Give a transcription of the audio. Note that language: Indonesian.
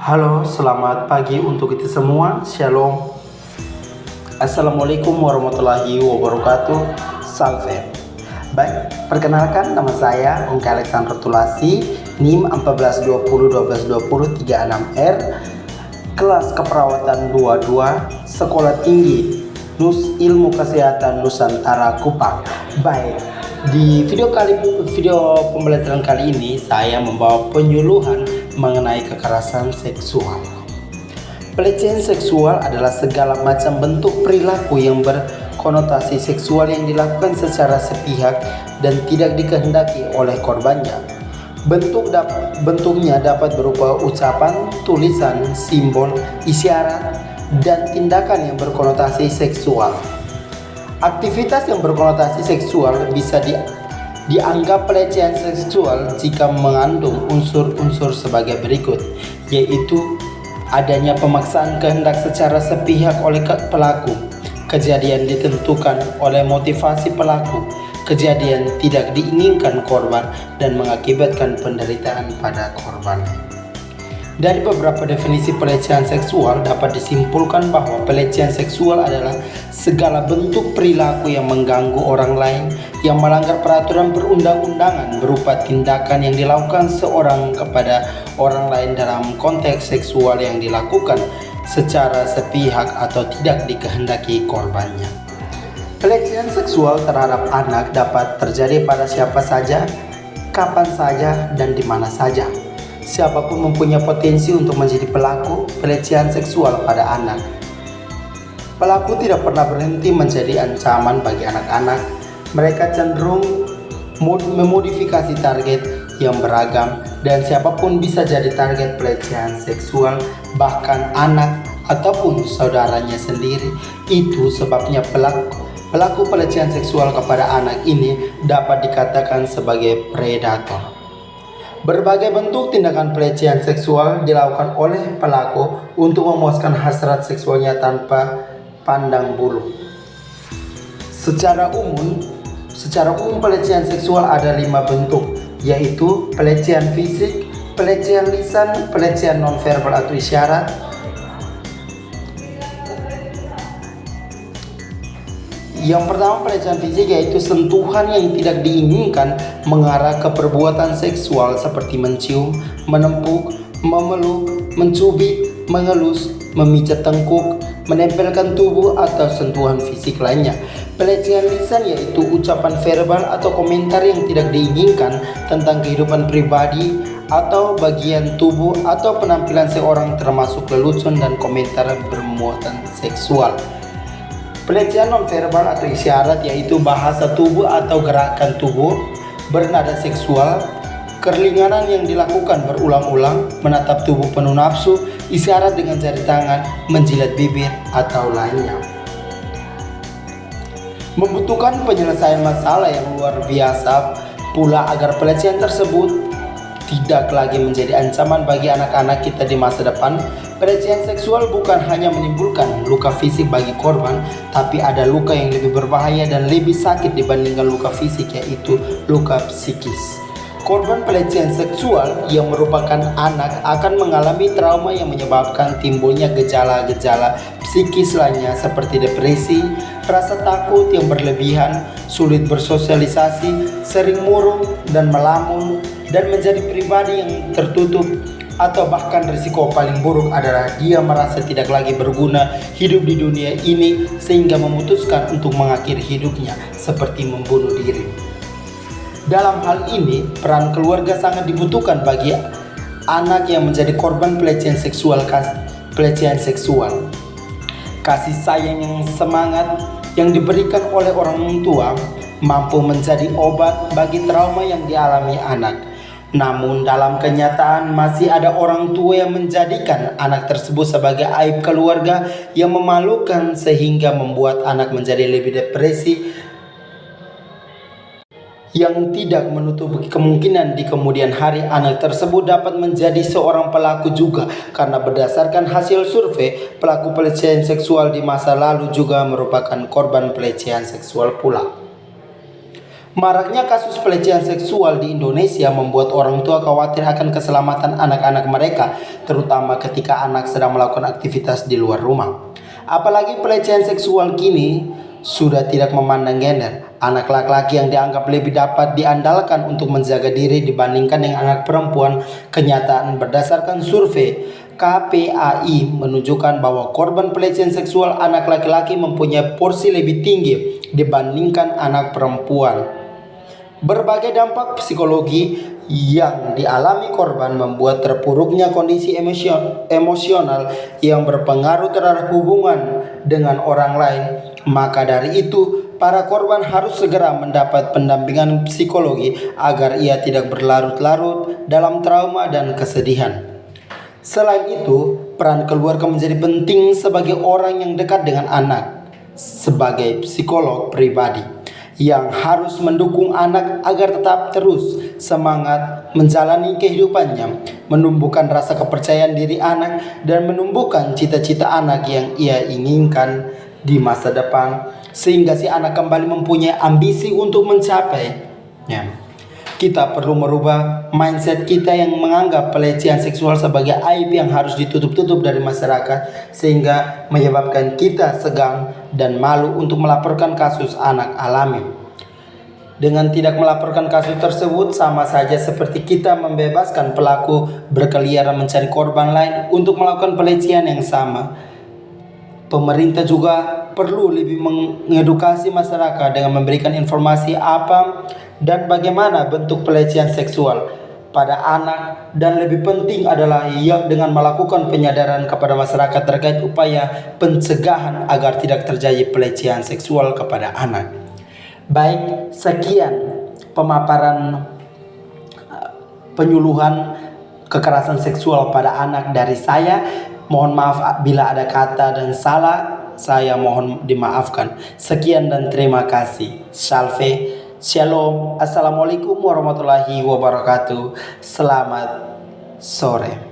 Halo, selamat pagi untuk kita semua. Shalom. Assalamualaikum warahmatullahi wabarakatuh. Salve. Baik, perkenalkan nama saya Ungki Alexander Tulasi, NIM 1420122036R, kelas keperawatan 22, Sekolah Tinggi Ilmu Kesehatan Nusantara Kupang. Baik, di video pembelajaran kali ini saya membawa penyuluhan mengenai kekerasan seksual. Pelecehan seksual adalah segala macam bentuk perilaku yang berkonotasi seksual yang dilakukan secara sepihak dan tidak dikehendaki oleh korbannya. Bentuknya dapat berupa ucapan, tulisan, simbol, isyarat, dan tindakan yang berkonotasi seksual. Aktivitas yang berkonotasi seksual bisa dianggap pelecehan seksual jika mengandung unsur-unsur sebagai berikut, yaitu adanya pemaksaan kehendak secara sepihak oleh pelaku, kejadian ditentukan oleh motivasi pelaku, kejadian tidak diinginkan korban, dan mengakibatkan penderitaan pada korban. Dari beberapa definisi pelecehan seksual dapat disimpulkan bahwa pelecehan seksual adalah segala bentuk perilaku yang mengganggu orang lain, yang melanggar peraturan perundang-undangan berupa tindakan yang dilakukan seorang kepada orang lain dalam konteks seksual yang dilakukan secara sepihak atau tidak dikehendaki korbannya. Pelecehan seksual terhadap anak dapat terjadi pada siapa saja, kapan saja, dan di mana saja. Siapapun mempunyai potensi untuk menjadi pelaku pelecehan seksual pada anak. Pelaku tidak pernah berhenti menjadi ancaman bagi anak-anak. Mereka cenderung memodifikasi target yang beragam, dan siapapun bisa jadi target pelecehan seksual, bahkan anak ataupun saudaranya sendiri. Itu sebabnya pelaku pelecehan seksual kepada anak ini dapat dikatakan sebagai predator. Berbagai bentuk tindakan pelecehan seksual dilakukan oleh pelaku untuk memuaskan hasrat seksualnya tanpa pandang bulu. Secara umum pelecehan seksual ada 5 bentuk, yaitu pelecehan fisik, pelecehan lisan, pelecehan nonverbal atau isyarat. Yang pertama, pelecehan fisik, yaitu sentuhan yang tidak diinginkan mengarah ke perbuatan seksual seperti mencium, menempuk, memeluk, mencubit, mengelus, memijat tengkuk, menempelkan tubuh atau sentuhan fisik lainnya. Pelecehan lisan yaitu ucapan verbal atau komentar yang tidak diinginkan tentang kehidupan pribadi atau bagian tubuh atau penampilan seorang, termasuk lelucon dan komentar bermuatan seksual. Pelecehan nonverbal atau isyarat yaitu bahasa tubuh atau gerakan tubuh bernada seksual, kerlinganan yang dilakukan berulang-ulang, menatap tubuh penuh nafsu, isyarat dengan jari tangan, menjilat bibir, atau lainnya. Membutuhkan penyelesaian masalah yang luar biasa pula agar pelecehan tersebut tidak lagi menjadi ancaman bagi anak-anak kita di masa depan. Pelecehan seksual bukan hanya menimbulkan luka fisik bagi korban, tapi ada luka yang lebih berbahaya dan lebih sakit dibandingkan luka fisik, yaitu luka psikis. Korban pelecehan seksual yang merupakan anak akan mengalami trauma yang menyebabkan timbulnya gejala-gejala psikis lainnya seperti depresi, rasa takut yang berlebihan, sulit bersosialisasi, sering murung dan melamun, dan menjadi pribadi yang tertutup. Atau bahkan risiko paling buruk adalah dia merasa tidak lagi berguna hidup di dunia ini sehingga memutuskan untuk mengakhiri hidupnya seperti membunuh diri. Dalam hal ini, peran keluarga sangat dibutuhkan bagi anak yang menjadi korban pelecehan seksual. Kasih sayang yang semangat yang diberikan oleh orang tua mampu menjadi obat bagi trauma yang dialami anak. Namun dalam kenyataan masih ada orang tua yang menjadikan anak tersebut sebagai aib keluarga yang memalukan sehingga membuat anak menjadi lebih depresi, yang tidak menutup kemungkinan di kemudian hari anak tersebut dapat menjadi seorang pelaku juga, karena berdasarkan hasil survei pelaku pelecehan seksual di masa lalu juga merupakan korban pelecehan seksual pula. Maraknya kasus pelecehan seksual di Indonesia membuat orang tua khawatir akan keselamatan anak-anak mereka, terutama ketika anak sedang melakukan aktivitas di luar rumah. Apalagi pelecehan seksual kini sudah tidak memandang gender. Anak laki-laki yang dianggap lebih dapat diandalkan untuk menjaga diri dibandingkan dengan anak perempuan. Kenyataan berdasarkan survei KPAI menunjukkan bahwa korban pelecehan seksual anak laki-laki mempunyai porsi lebih tinggi dibandingkan anak perempuan. Berbagai dampak psikologi yang dialami korban membuat terpuruknya kondisi emosional yang berpengaruh terhadap hubungan dengan orang lain. Maka dari itu, para korban harus segera mendapat pendampingan psikologi agar ia tidak berlarut-larut dalam trauma dan kesedihan. Selain itu, peran keluarga menjadi penting sebagai orang yang dekat dengan anak, sebagai psikolog pribadi yang harus mendukung anak agar tetap terus semangat menjalani kehidupannya, menumbuhkan rasa kepercayaan diri anak, dan menumbuhkan cita-cita anak yang ia inginkan di masa depan, sehingga si anak kembali mempunyai ambisi untuk mencapainya. Kita perlu merubah mindset kita yang menganggap pelecehan seksual sebagai aib yang harus ditutup-tutup dari masyarakat, sehingga menyebabkan kita segan dan malu untuk melaporkan kasus anak alami. Dengan tidak melaporkan kasus tersebut sama saja seperti kita membebaskan pelaku berkeliaran mencari korban lain untuk melakukan pelecehan yang sama. Pemerintah juga perlu lebih mengedukasi masyarakat dengan memberikan informasi apa dan bagaimana bentuk pelecehan seksual pada anak, dan lebih penting adalah dengan melakukan penyadaran kepada masyarakat terkait upaya pencegahan agar tidak terjadi pelecehan seksual kepada anak. Baik, sekian pemaparan penyuluhan kekerasan seksual pada anak dari saya. Mohon maaf bila ada kata dan salah, saya mohon dimaafkan. Sekian dan terima kasih. Salve. Shalom. Assalamualaikum warahmatullahi wabarakatuh. Selamat sore.